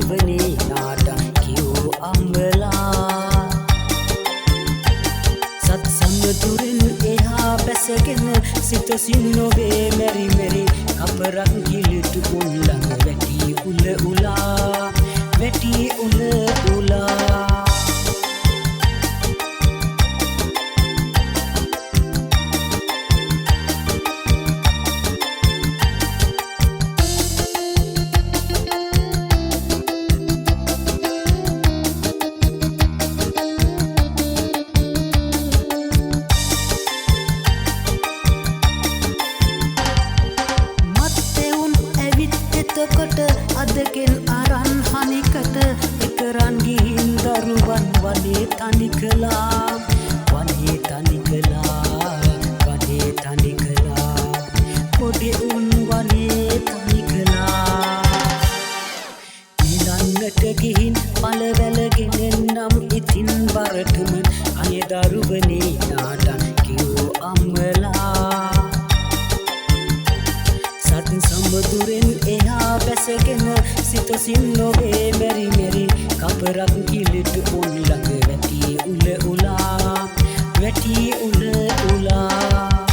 දරුවනේ නාඩා කියෝ අම්බලා සත් සම්දුරින් එහා බැසගෙන සිතසින් නොවේ මෙරි මෙරි අපරක් කිලිට උල්ලඟ වැටි උල උලා වැටි උල උලා කොට අදකින් අරන් හනිකට එකරන් ගිහින් දරුවන් වනේ තනි කළා වනේ තනි කළා වනේ තනි කළා පොඩි උන් වනේ තනි කළා ඊළඟට ගිහින් පළවැලගෙන නම් ඉතින් වරටම අනේ දරුවනේ නාඩා කියෝ අම්මලා සම්බදුරෙන් එහා බැසගෙන සිතසින් නොවේ මෙරි මෙරි කපරක් කිලිට උල්ලඟ වැටි උල උලා වැටි උල උලා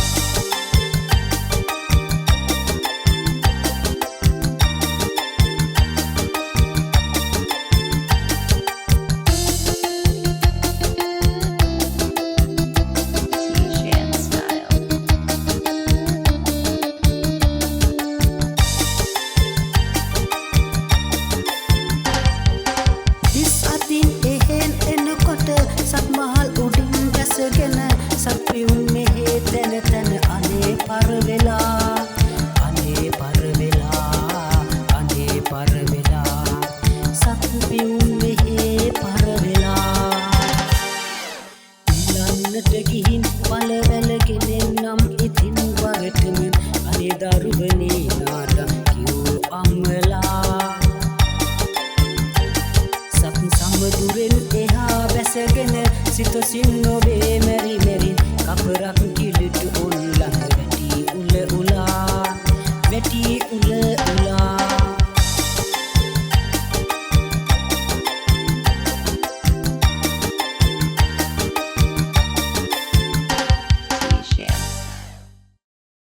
සත්මහල් උඩින් දැසගෙන සත්පියුම් මෙහෙ තැන තැන අනේ පරවෙලා අනේ පරවෙලා අනේ පරවෙලා සත්පියුම් මෙහෙ පරවෙලා ඊළඟට ගිහින් පළවැලගෙන නම් ඉතින් වරටම අනේ දරුවනේ නාඩා කියෝ අම්මලා සම්බදුරෙන් එහා බැසගෙන සිතසින් නොවේ මෙරි මෙරි කපරක්